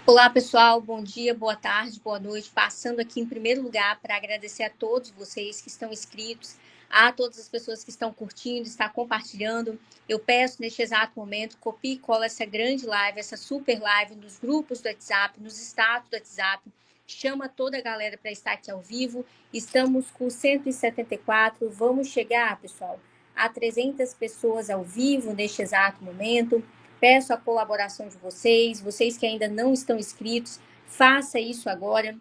Olá, pessoal. Bom dia, boa tarde, boa noite. Passando aqui em primeiro lugar para agradecer a todos vocês que estão inscritos, a todas as pessoas que estão curtindo, estão compartilhando. Eu peço neste exato momento, copie e cola essa grande live, essa super live nos grupos do WhatsApp, nos status do WhatsApp. Chama toda a galera para estar aqui ao vivo. Estamos com 174. Vamos chegar, pessoal, a 300 pessoas ao vivo neste exato momento. Peço a colaboração de vocês que ainda não estão inscritos, faça isso agora.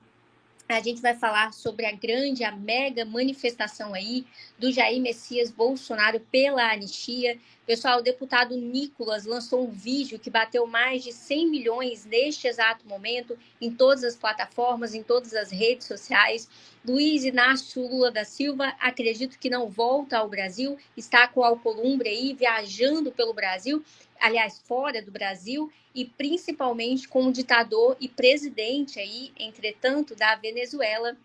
A gente vai falar sobre a mega manifestação aí do Jair Messias Bolsonaro pela anistia. Pessoal, o deputado Nicolas lançou um vídeo que bateu mais de 100 milhões neste exato momento em todas as plataformas, em todas as redes sociais. Luiz Inácio Lula da Silva, acredito que não volta ao Brasil, está com o Alcolumbre aí, viajando pelo Brasil, aliás, fora do Brasil, e principalmente com o ditador e presidente aí, entretanto, da Venezuela,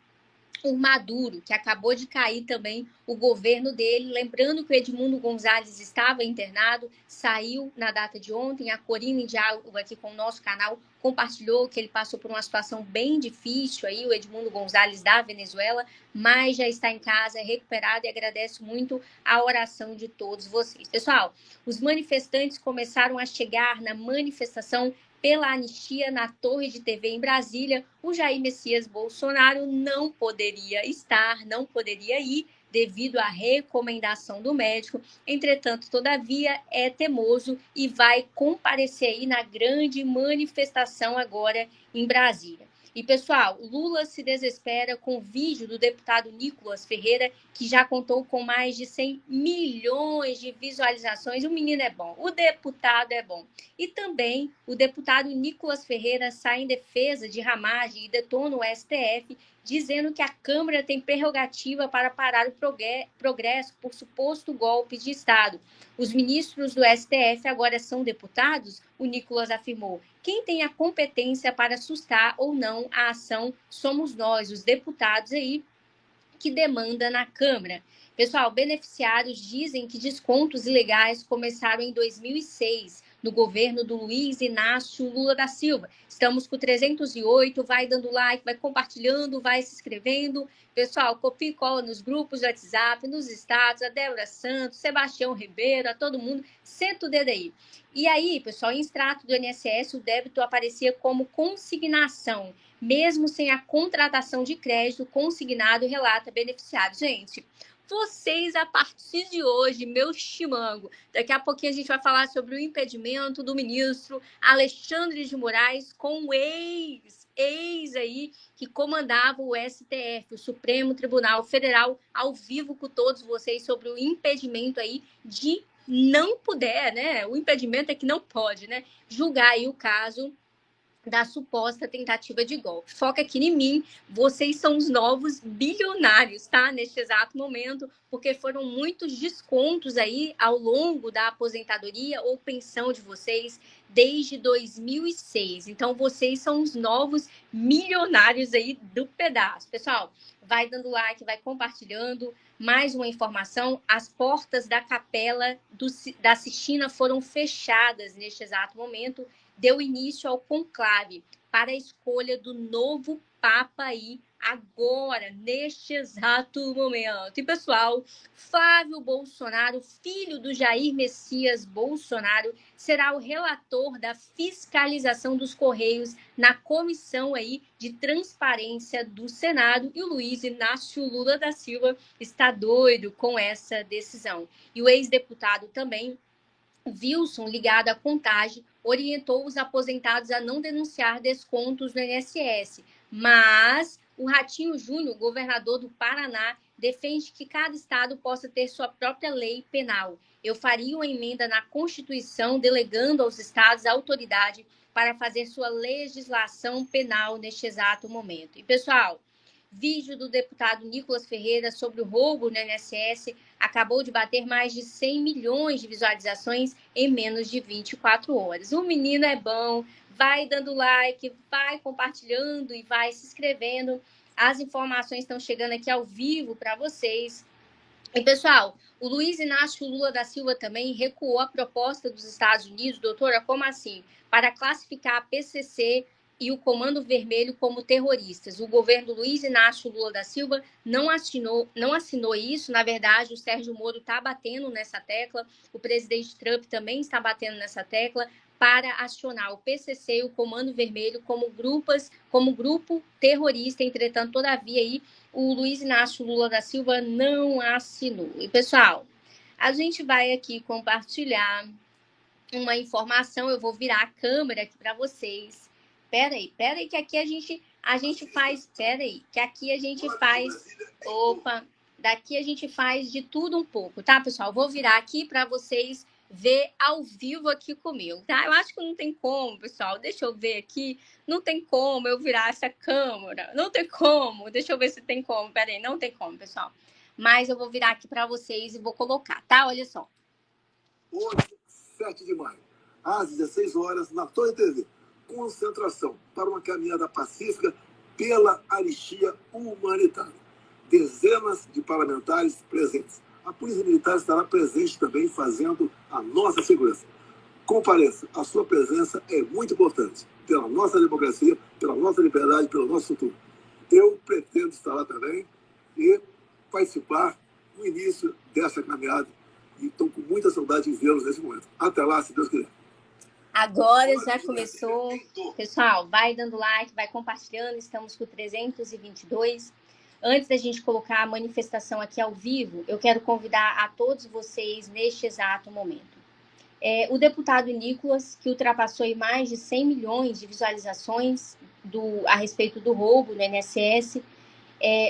o Maduro, que acabou de cair também o governo dele. Lembrando que o Edmundo Gonzalez estava internado, saiu na data de ontem. A Corina, em diálogo aqui com o nosso canal, compartilhou que ele passou por uma situação bem difícil aí, o Edmundo Gonzalez da Venezuela, mas já está em casa, recuperado, e agradeço muito a oração de todos vocês. Pessoal, os manifestantes começaram a chegar na manifestação pela anistia na Torre de TV em Brasília. O Jair Messias Bolsonaro não poderia estar, não poderia ir, devido à recomendação do médico. Entretanto, todavia, é teimoso e vai comparecer aí na grande manifestação agora em Brasília. E, pessoal, Lula se desespera com o vídeo do deputado Nicolas Ferreira, que já contou com mais de 100 milhões de visualizações. O menino é bom, o deputado é bom. E também o deputado Nicolas Ferreira sai em defesa de Ramagem e detona o STF, dizendo que a Câmara tem prerrogativa para parar o progresso por suposto golpe de Estado. Os ministros do STF agora são deputados, o Nicolas afirmou. Quem tem a competência para sustar ou não a ação somos nós, os deputados aí, que demanda na Câmara. Pessoal, beneficiários dizem que descontos ilegais começaram em 2006, no governo do Luiz Inácio Lula da Silva. Estamos com 308, vai dando like, vai compartilhando, vai se inscrevendo. Pessoal, copia e cola nos grupos do WhatsApp, nos status, a Débora Santos, Sebastião Ribeiro, a todo mundo, senta o dedo aí. E aí, pessoal, em extrato do INSS, o débito aparecia como consignação, mesmo sem a contratação de crédito consignado, relata beneficiário. Gente, vocês, a partir de hoje, meu chimango, daqui a pouquinho a gente vai falar sobre o impedimento do ministro Alexandre de Moraes com o ex aí, que comandava o STF, o Supremo Tribunal Federal, ao vivo com todos vocês sobre o impedimento aí de não puder, né? O impedimento é que não pode, né? Julgar aí o caso da suposta tentativa de golpe. Foca aqui em mim, vocês são os novos bilionários, tá? Neste exato momento, porque foram muitos descontos aí ao longo da aposentadoria ou pensão de vocês desde 2006. Então, vocês são os novos milionários aí do pedaço. Pessoal, vai dando like, vai compartilhando. Mais uma informação, as portas da capela da Sistina foram fechadas neste exato momento, deu início ao conclave para a escolha do novo Papa aí, agora, neste exato momento. E, pessoal, Flávio Bolsonaro, filho do Jair Messias Bolsonaro, será o relator da fiscalização dos Correios na comissão aí de transparência do Senado, e o Luiz Inácio Lula da Silva está doido com essa decisão. E o ex-deputado também, Wilson, ligado à Contagem, orientou os aposentados a não denunciar descontos no INSS. Mas o Ratinho Júnior, governador do Paraná, defende que cada estado possa ter sua própria lei penal. Eu faria uma emenda na Constituição delegando aos estados a autoridade para fazer sua legislação penal neste exato momento. E, pessoal, vídeo do deputado Nicolas Ferreira sobre o roubo no INSS acabou de bater mais de 100 milhões de visualizações em menos de 24 horas. O menino é bom, vai dando like, vai compartilhando e vai se inscrevendo. As informações estão chegando aqui ao vivo para vocês. E, pessoal, o Luiz Inácio Lula da Silva também recuou a proposta dos Estados Unidos, doutora, como assim? Para classificar a PCC e o Comando Vermelho como terroristas. O governo Luiz Inácio Lula da Silva não assinou isso. Na verdade, o Sérgio Moro está batendo nessa tecla, o presidente Trump também está batendo nessa tecla para acionar o PCC e o Comando Vermelho como grupo terrorista. Entretanto, todavia, aí, o Luiz Inácio Lula da Silva não assinou. E, pessoal, a gente vai aqui compartilhar uma informação. Eu vou virar a câmera aqui para vocês. Peraí, que aqui a gente faz. Peraí, que aqui a gente faz. Opa, daqui a gente faz de tudo um pouco, tá, pessoal? Vou virar aqui para vocês ver ao vivo aqui comigo, tá? Eu acho que não tem como, pessoal. Deixa eu ver aqui. Não tem como eu virar essa câmera. Não tem como. Deixa eu ver se tem como. Peraí, não tem como, pessoal. Mas eu vou virar aqui para vocês e vou colocar, tá? Olha só. Hoje, 7 de maio, às 16 horas, na Torre TV. Concentração para uma caminhada pacífica pela anistia humanitária. Dezenas de parlamentares presentes. A Polícia Militar estará presente também, fazendo a nossa segurança. Compareça, a sua presença é muito importante pela nossa democracia, pela nossa liberdade, pelo nosso futuro. Eu pretendo estar lá também e participar no início dessa caminhada. E estou com muita saudade de vê-los nesse momento. Até lá, se Deus quiser. Agora já começou. Pessoal, vai dando like, vai compartilhando. Estamos com 322. Antes da gente colocar a manifestação aqui ao vivo, eu quero convidar a todos vocês neste exato momento. O deputado Nicolas, que ultrapassou em mais de 100 milhões de visualizações a respeito do roubo no INSS.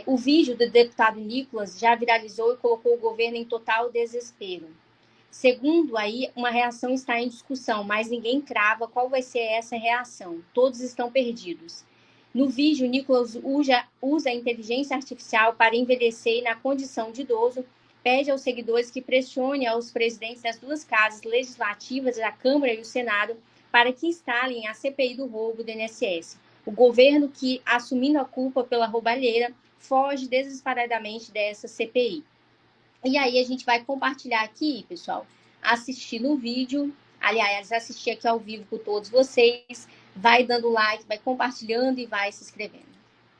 O vídeo do deputado Nicolas já viralizou e colocou o governo em total desespero. Segundo aí, uma reação está em discussão, mas ninguém crava qual vai ser essa reação. Todos estão perdidos. No vídeo, Nicolas usa a inteligência artificial para envelhecer na condição de idoso, pede aos seguidores que pressione aos presidentes das duas casas legislativas, a Câmara e o Senado, para que instalem a CPI do roubo do INSS. O governo que, assumindo a culpa pela roubalheira, foge desesperadamente dessa CPI. E aí a gente vai compartilhar aqui, pessoal, assistir no vídeo, aliás, assistir aqui ao vivo com todos vocês, vai dando like, vai compartilhando e vai se inscrevendo.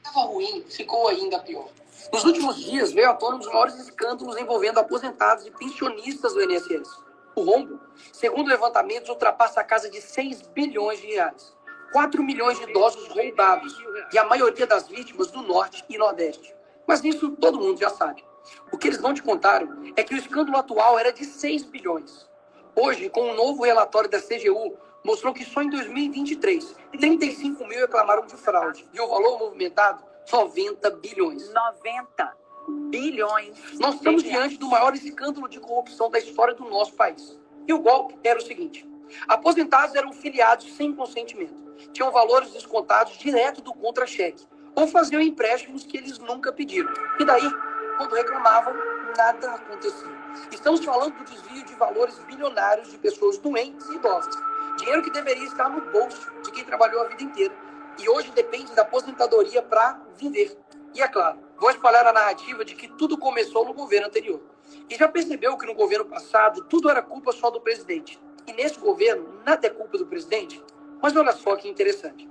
Estava ruim, ficou ainda pior. Nos últimos dias, veio à tona um dos maiores escândalos envolvendo aposentados e pensionistas do INSS. O rombo, segundo levantamentos, ultrapassa a casa de 6 bilhões de reais. 4 milhões de idosos roubados, e a maioria das vítimas do Norte e Nordeste. Mas isso todo mundo já sabe. O que eles não te contaram é que o escândalo atual era de 6 bilhões. Hoje, com um novo relatório da CGU, mostrou que só em 2023, 35 mil reclamaram de fraude. E o valor movimentado, 90 bilhões. 90 bilhões. Nós estamos diante do maior escândalo de corrupção da história do nosso país. E o golpe era o seguinte: aposentados eram filiados sem consentimento. Tinham valores descontados direto do contra-cheque. Ou faziam empréstimos que eles nunca pediram. E daí, quando reclamavam, nada acontecia. Estamos falando do desvio de valores bilionários de pessoas doentes e idosas. Dinheiro que deveria estar no bolso de quem trabalhou a vida inteira. E hoje depende da aposentadoria para viver. E é claro, vou espalhar a narrativa de que tudo começou no governo anterior. E já percebeu que no governo passado tudo era culpa só do presidente. E nesse governo, nada é culpa do presidente? Mas olha só que interessante.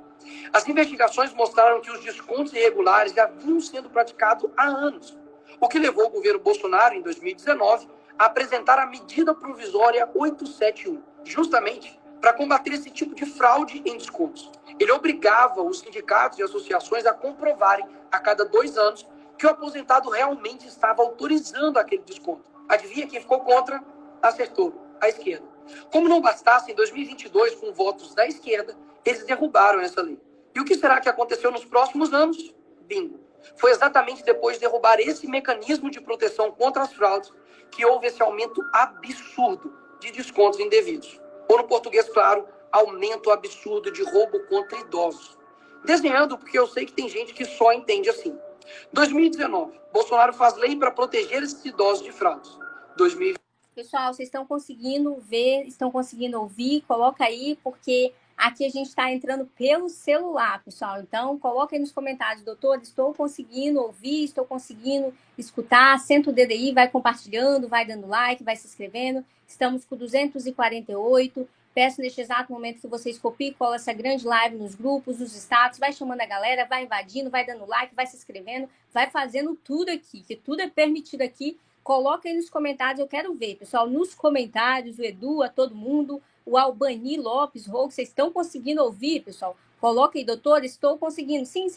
As investigações mostraram que os descontos irregulares já vinham sendo praticados há anos. O que levou o governo Bolsonaro, em 2019, a apresentar a medida provisória 871, justamente para combater esse tipo de fraude em descontos. Ele obrigava os sindicatos e associações a comprovarem, a cada 2 anos, que o aposentado realmente estava autorizando aquele desconto. Adivinha quem ficou contra? Acertou, a esquerda. Como não bastasse, em 2022, com votos da esquerda, eles derrubaram essa lei. E o que será que aconteceu nos próximos anos? Bingo. Foi exatamente depois de derrubar esse mecanismo de proteção contra as fraudes que houve esse aumento absurdo de descontos indevidos. Ou, no português claro, aumento absurdo de roubo contra idosos. Desenhando, porque eu sei que tem gente que só entende assim. 2019, Bolsonaro faz lei para proteger esses idosos de fraudes. 2020. Pessoal, vocês estão conseguindo ver, estão conseguindo ouvir? Coloca aí, porque aqui a gente está entrando pelo celular, pessoal. Então, coloca aí nos comentários, doutor, estou conseguindo ouvir, estou conseguindo escutar. Senta o dedo aí, vai compartilhando, vai dando like, vai se inscrevendo. Estamos com 248. Peço neste exato momento que vocês copiem e colem essa grande live nos grupos, nos status, vai chamando a galera, vai invadindo, vai dando like, vai se inscrevendo, vai fazendo tudo aqui, que tudo é permitido aqui. Coloca aí nos comentários, eu quero ver, pessoal, nos comentários, o Edu, a todo mundo, o Albani Lopes, Rogo, vocês estão conseguindo ouvir, pessoal? Coloca aí, doutor, estou conseguindo. Sim,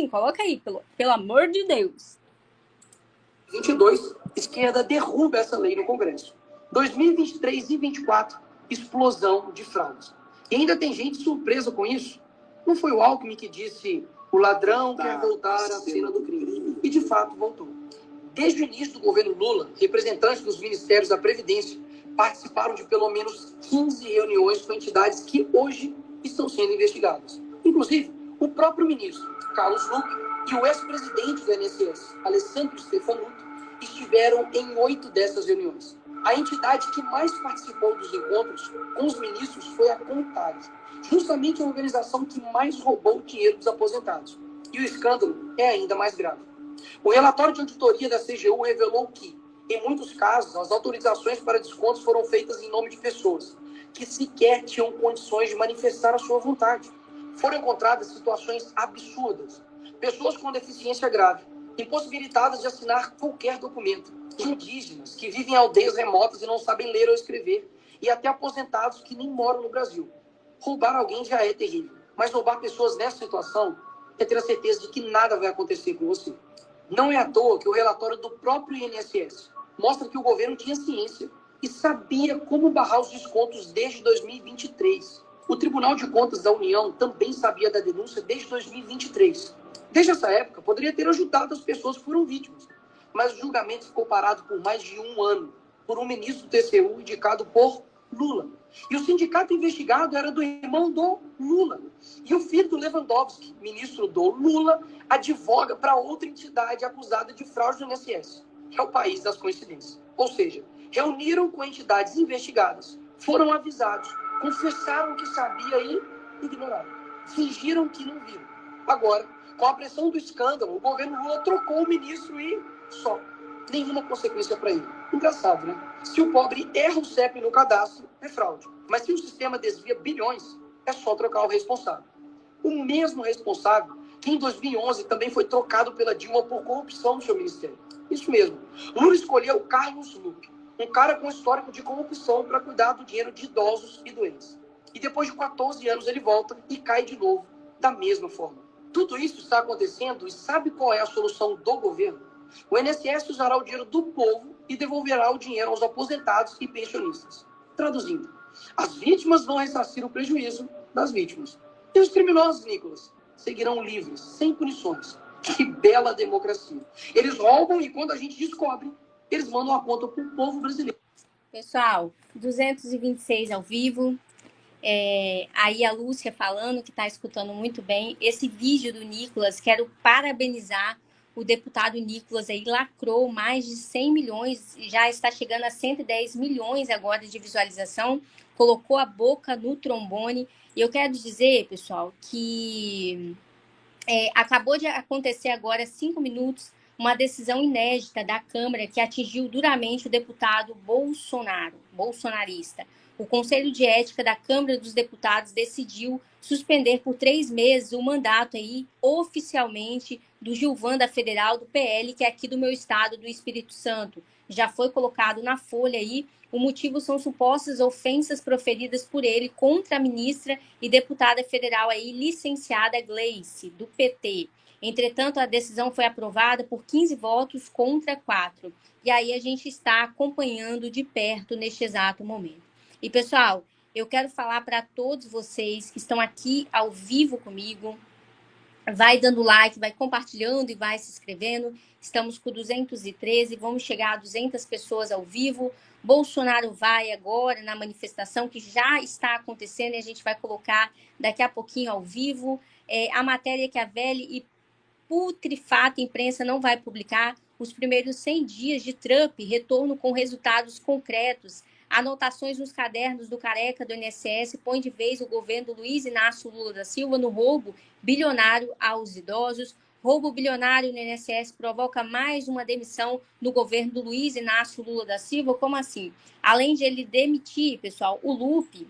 coloca aí, pelo amor de Deus. 22, esquerda derruba essa lei no Congresso. 2023 e 24, explosão de fraudes. E ainda tem gente surpresa com isso. Não foi o Alckmin que disse o ladrão quer voltar à cena do crime. E de fato voltou. Desde o início do governo Lula, representantes dos ministérios da Previdência participaram de pelo menos 15 reuniões com entidades que hoje estão sendo investigadas. Inclusive, o próprio ministro Carlos Luque e o ex-presidente do INSS, Alessandro Stefanuto, estiveram em 8 dessas reuniões. A entidade que mais participou dos encontros com os ministros foi a CONTAG, justamente a organização que mais roubou o dinheiro dos aposentados. E o escândalo é ainda mais grave. O relatório de auditoria da CGU revelou que, em muitos casos, as autorizações para descontos foram feitas em nome de pessoas que sequer tinham condições de manifestar a sua vontade. Foram encontradas situações absurdas. Pessoas com deficiência grave, impossibilitadas de assinar qualquer documento. Indígenas que vivem em aldeias remotas e não sabem ler ou escrever. E até aposentados que nem moram no Brasil. Roubar alguém já é terrível. Mas roubar pessoas nessa situação é ter a certeza de que nada vai acontecer com você. Não é à toa que o relatório do próprio INSS mostra que o governo tinha ciência e sabia como barrar os descontos desde 2023. O Tribunal de Contas da União também sabia da denúncia desde 2023. Desde essa época, poderia ter ajudado as pessoas que foram vítimas. Mas o julgamento ficou parado por mais de 1 ano, por um ministro do TCU indicado por Lula. E o sindicato investigado era do irmão do Lula. E o filho do Lewandowski, ministro do Lula, advoga para outra entidade acusada de fraude no INSS. É o país das coincidências. Ou seja, reuniram com entidades investigadas, foram avisados, confessaram que sabia e ignoraram. Fingiram que não viram. Agora, com a pressão do escândalo, o governo Lula trocou o ministro e só. Nenhuma consequência para ele. Engraçado, né? Se o pobre erra o CEP no cadastro, é fraude. Mas se o sistema desvia bilhões, é só trocar o responsável. O mesmo responsável que em 2011 também foi trocado pela Dilma por corrupção no seu ministério. Isso mesmo. Lula escolheu Carlos Luque, um cara com histórico de corrupção para cuidar do dinheiro de idosos e doentes. E depois de 14 anos ele volta e cai de novo, da mesma forma. Tudo isso está acontecendo e sabe qual é a solução do governo? O INSS usará o dinheiro do povo e devolverá o dinheiro aos aposentados e pensionistas. Traduzindo, as vítimas vão ressarcir o prejuízo das vítimas. E os criminosos, Nicolas, seguirão livres, sem punições. Que bela democracia. Eles roubam e quando a gente descobre, eles mandam a conta para o povo brasileiro. Pessoal, 226 ao vivo. Aí a Lúcia falando que está escutando muito bem. Esse vídeo do Nicolas, quero parabenizar o deputado Nicolas aí, lacrou mais de 100 milhões, já está chegando a 110 milhões agora de visualização, colocou a boca no trombone. E eu quero dizer, pessoal, que acabou de acontecer agora, 5 minutos, uma decisão inédita da Câmara que atingiu duramente o deputado bolsonarista. O Conselho de Ética da Câmara dos Deputados decidiu suspender por 3 meses o mandato aí, oficialmente, do Gilvan da Federal, do PL, que é aqui do meu estado, do Espírito Santo. Já foi colocado na folha aí. O motivo são supostas ofensas proferidas por ele contra a ministra e deputada federal aí, licenciada Gleice, do PT. Entretanto, a decisão foi aprovada por 15 votos contra 4. E aí a gente está acompanhando de perto neste exato momento. E, pessoal, eu quero falar para todos vocês que estão aqui ao vivo comigo. Vai dando like, vai compartilhando e vai se inscrevendo. Estamos com 213, vamos chegar a 200 pessoas ao vivo. Bolsonaro vai agora na manifestação que já está acontecendo e a gente vai colocar daqui a pouquinho ao vivo. A matéria que a velha e putrefata imprensa não vai publicar. Os primeiros 100 dias de Trump, retorno com resultados concretos. Anotações nos cadernos do careca do INSS põe de vez o governo do Luiz Inácio Lula da Silva no roubo bilionário aos idosos. Roubo bilionário no INSS provoca mais uma demissão no governo do Luiz Inácio Lula da Silva. Como assim? Além de ele demitir, pessoal, o Lupe,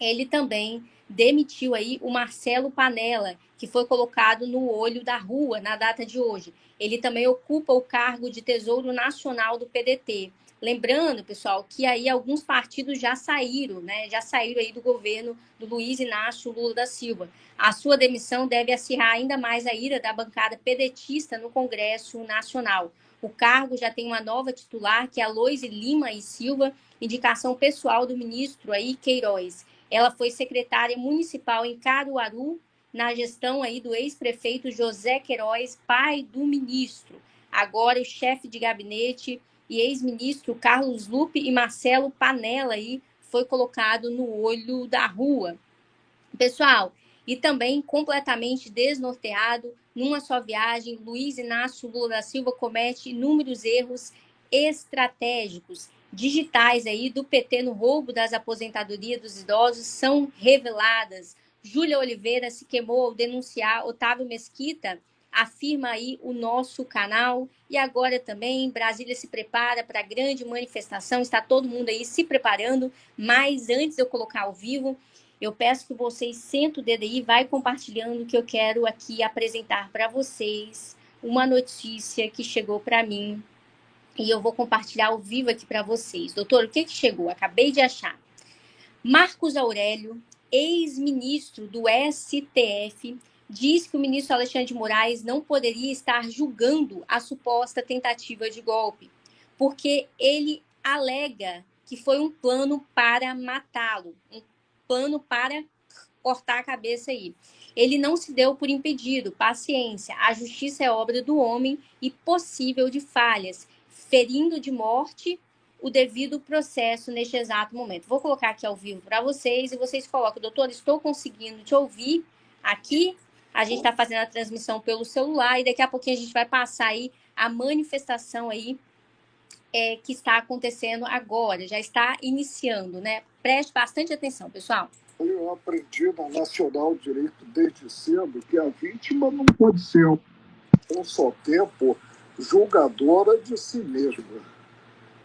ele também demitiu aí o Marcelo Panella, que foi colocado no olho da rua na data de hoje. Ele também ocupa o cargo de Tesouro Nacional do PDT. Lembrando, pessoal, que aí alguns partidos já saíram, né? Já saíram aí do governo do Luiz Inácio Lula da Silva. A sua demissão deve acirrar ainda mais a ira da bancada pedetista no Congresso Nacional. O cargo já tem uma nova titular, que é a Loise Lima e Silva, indicação pessoal do ministro aí, Queiroz. Ela foi secretária municipal em Caruaru, na gestão aí do ex-prefeito José Queiroz, pai do ministro. Agora o chefe de gabinete e ex-ministro Carlos Lupe e Marcelo Panella aí foi colocado no olho da rua. Pessoal, e também completamente desnorteado, numa só viagem, Luiz Inácio Lula da Silva comete inúmeros erros estratégicos digitais aí do PT no roubo das aposentadorias dos idosos são reveladas. Júlia Oliveira se queimou ao denunciar Otávio Mesquita, afirma aí o nosso canal. E agora também Brasília se prepara para a grande manifestação, está todo mundo aí se preparando, mas antes de eu colocar ao vivo, eu peço que vocês sentem o dedo aí e vai compartilhando, que eu quero aqui apresentar para vocês uma notícia que chegou para mim e eu vou compartilhar ao vivo aqui para vocês. Doutor, o que chegou? Acabei de achar. Marcos Aurélio, ex-ministro do STF, diz que o ministro Alexandre de Moraes não poderia estar julgando a suposta tentativa de golpe, porque ele alega que foi um plano para matá-lo, um plano para cortar a cabeça aí. Ele não se deu por impedido, paciência. A justiça é obra do homem e possível de falhas, ferindo de morte o devido processo neste exato momento. Vou colocar aqui ao vivo para vocês e vocês colocam, doutor, estou conseguindo te ouvir aqui. A gente está fazendo a transmissão pelo celular e daqui a pouquinho a gente vai passar aí a manifestação aí que está acontecendo agora, já está iniciando, né? Preste bastante atenção, pessoal. Eu aprendi na Nacional de Direito desde cedo que a vítima não pode ser, ao só tempo, julgadora de si mesma.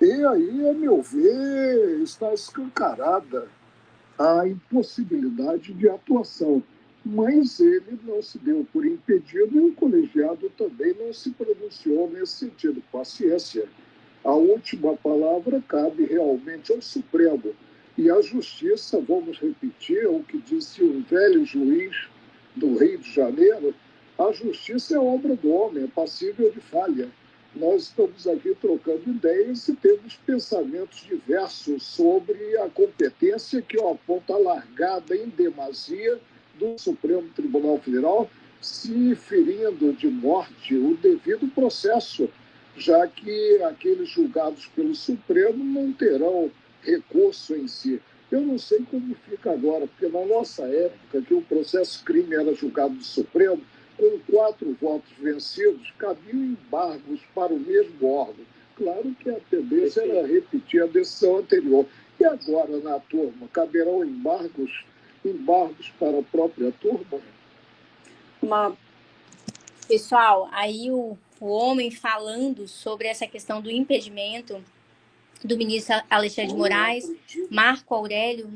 E aí, a meu ver, está escancarada a impossibilidade de atuação. Mas ele não se deu por impedido e o colegiado também não se pronunciou nesse sentido. Paciência. A última palavra cabe realmente ao Supremo. E a Justiça, vamos repetir o que disse um velho juiz do Rio de Janeiro, a Justiça é obra do homem, é passível de falha. Nós estamos aqui trocando ideias e temos pensamentos diversos sobre a competência que aponta largada em demasia do Supremo Tribunal Federal, se ferindo de morte o devido processo, já que aqueles julgados pelo Supremo não terão recurso em si. Eu não sei como fica agora, porque na nossa época, que o processo crime era julgado no Supremo, com 4 votos vencidos, cabiam embargos para o mesmo órgão. Claro que a tendência era repetir a decisão anterior. E agora, na turma, caberão embargos para a própria turma? Pessoal, aí o homem falando sobre essa questão do impedimento do ministro Alexandre de Moraes, Marco Aurélio,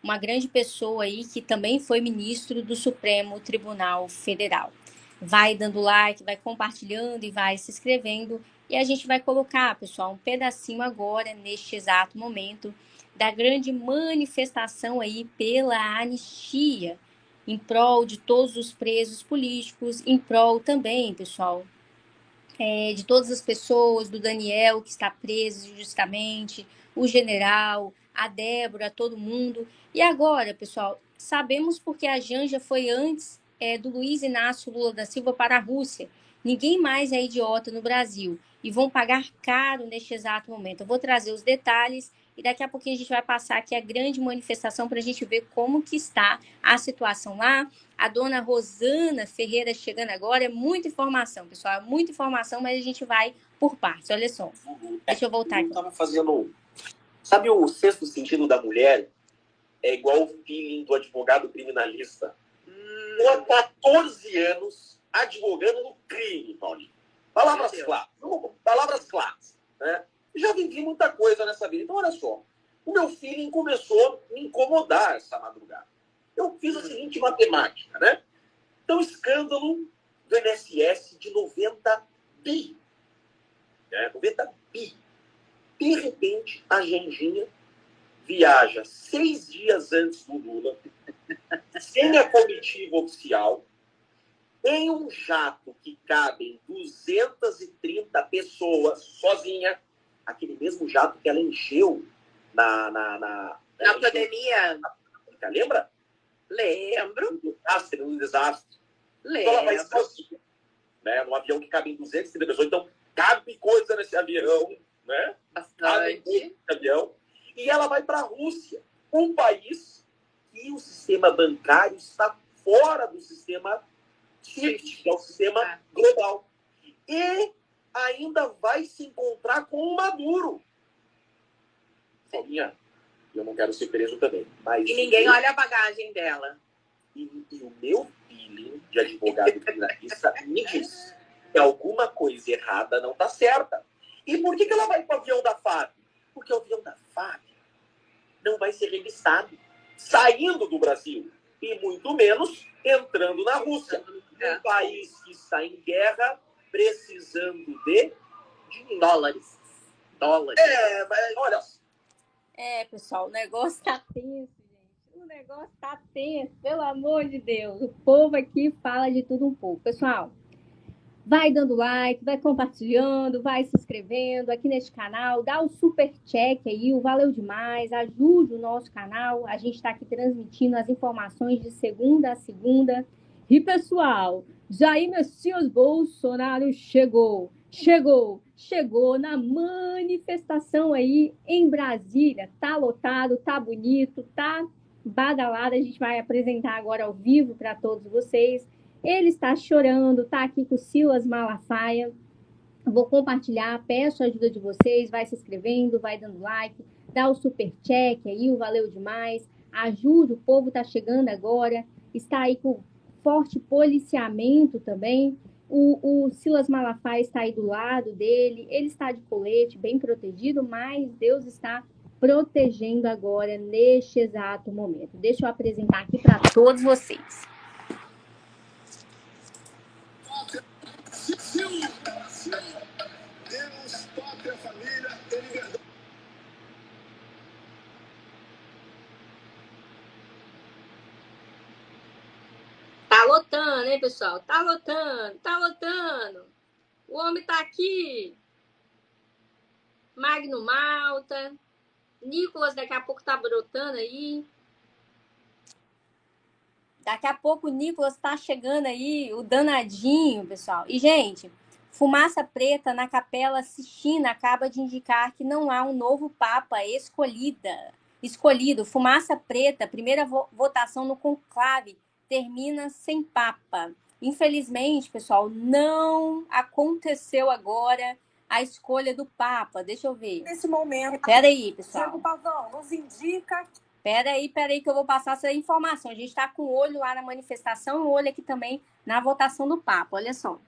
uma grande pessoa aí que também foi ministro do Supremo Tribunal Federal. Vai dando like, vai compartilhando e vai se inscrevendo. E a gente vai colocar, pessoal, um pedacinho agora, neste exato momento, da grande manifestação aí pela anistia, em prol de todos os presos políticos, em prol também, pessoal, de todas as pessoas, do Daniel, que está preso injustamente, o general, a Débora, todo mundo. E agora, pessoal, sabemos porque a Janja foi antes do Luiz Inácio Lula da Silva para a Rússia. Ninguém mais é idiota no Brasil. E vão pagar caro neste exato momento. Eu vou trazer os detalhes e daqui a pouquinho a gente vai passar aqui a grande manifestação para a gente ver como que está a situação lá. A dona Rosana Ferreira chegando agora. É muita informação, pessoal. É muita informação, mas a gente vai por partes. Olha só. Deixa eu voltar aqui. Eu estava fazendo... Sabe o sexto sentido da mulher? É igual o feeling do advogado criminalista. Estou há 14 anos advogando no crime, Paulinho. Palavras claras. Palavras claras. Né? Já vivi muita coisa nessa vida. Então, olha só. O meu feeling começou a me incomodar essa madrugada. Eu fiz a seguinte matemática, né? Então, escândalo do INSS de 90 bi. Né? 90 bi. De repente, a Gendinha viaja 6 dias antes do Lula, sem a comitiva oficial, em um jato que cabem 230 pessoas, sozinha, aquele mesmo jato que ela encheu na pandemia. Lembra? Lembro. No desastre. Então ela vai Lembro. sozinha, né? Num avião que cabe 230 pessoas. Então, cabe coisa nesse avião, né? Cabe coisa Bastante. nesse avião. E ela vai para a Rússia, um país que o sistema bancário está fora do sistema SWIFT, que é o sistema global. E ainda vai se encontrar com o Maduro. Paulinha, eu não quero ser preso também. Mas E ninguém olha a bagagem dela. E o meu feeling de advogado criminalista me diz que alguma coisa errada não está certa. E por que ela vai para o avião da FAB? Porque o avião da FAB não vai ser revistado saindo do Brasil. E muito menos entrando na Rússia. Um país que está em guerra, precisando de dinheiro. Dólares. Mas olha... Pessoal, o negócio tá tenso, gente. O negócio tá tenso, pelo amor de Deus. O povo aqui fala de tudo um pouco. Pessoal, vai dando like, vai compartilhando, vai se inscrevendo aqui neste canal, dá o super check aí, o valeu demais, ajude o nosso canal. A gente está aqui transmitindo as informações de segunda a segunda. E, pessoal, Jair Messias Bolsonaro chegou na manifestação aí em Brasília. Tá lotado, tá bonito, tá badalado. A gente vai apresentar agora ao vivo para todos vocês. Ele está chorando, tá aqui com o Silas Malafaia. Vou compartilhar, peço a ajuda de vocês, vai se inscrevendo, vai dando like, dá o super check aí, o valeu demais. Ajude, o povo tá chegando agora, está aí com forte policiamento também. O Silas Malafaia está aí do lado dele, ele está de colete, bem protegido, mas Deus está protegendo agora, neste exato momento. Deixa eu apresentar aqui para todos vocês. Deus, pátria, família e liberdade. Tá lotando, hein, pessoal? Tá lotando. O homem tá aqui. Magno Malta. Nicolas daqui a pouco tá brotando aí. Daqui a pouco o Nicolas tá chegando aí, o danadinho, pessoal. E, gente, Fumaça Preta na Capela Sistina acaba de indicar que não há um novo Papa escolhido. Fumaça Preta, primeira votação no conclave, termina sem Papa. Infelizmente, pessoal, não aconteceu agora a escolha do Papa. Deixa eu ver. Nesse momento, Peraí, pessoal. Diego Pavão nos indica... Peraí que eu vou passar essa informação. A gente está com o olho lá na manifestação e o olho aqui também na votação do Papa. Olha só.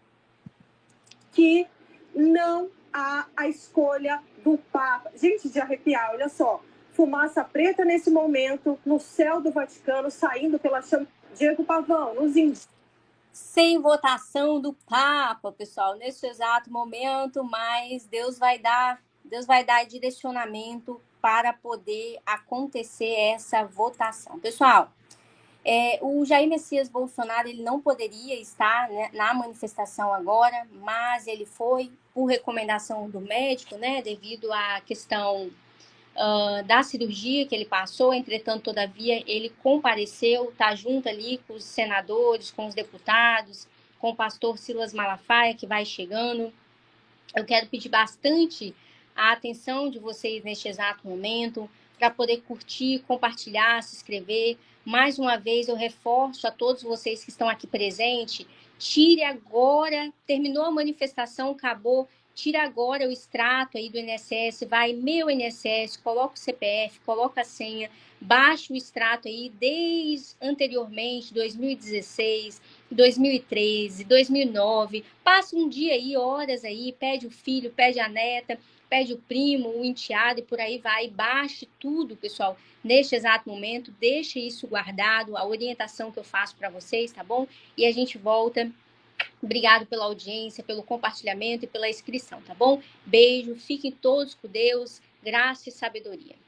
Que não há a escolha do Papa. Gente, de arrepiar, olha só. Fumaça preta nesse momento, no céu do Vaticano, saindo pela chama. Diego Pavão nos indica. Sem votação do Papa, pessoal, nesse exato momento, mas Deus vai dar direcionamento para poder acontecer essa votação. Pessoal, o Jair Messias Bolsonaro ele não poderia estar, né, na manifestação agora, mas ele foi por recomendação do médico, né, devido à questão da cirurgia que ele passou. Entretanto, todavia, ele compareceu, está junto ali com os senadores, com os deputados, com o pastor Silas Malafaia, que vai chegando. Eu quero pedir bastante a atenção de vocês neste exato momento, para poder curtir, compartilhar, se inscrever. Mais uma vez, eu reforço a todos vocês que estão aqui presentes, tire agora, terminou a manifestação, acabou, tira agora o extrato aí do INSS, vai meu INSS, coloca o CPF, coloca a senha, baixa o extrato aí desde anteriormente, 2016, 2013, 2009, passa um dia aí, horas aí, pede o filho, pede a neta, pede o primo, o enteado e por aí vai. Baixe tudo, pessoal, neste exato momento. Deixe isso guardado, a orientação que eu faço para vocês, tá bom? E a gente volta. Obrigado pela audiência, pelo compartilhamento e pela inscrição, tá bom? Beijo, fiquem todos com Deus, graça e sabedoria.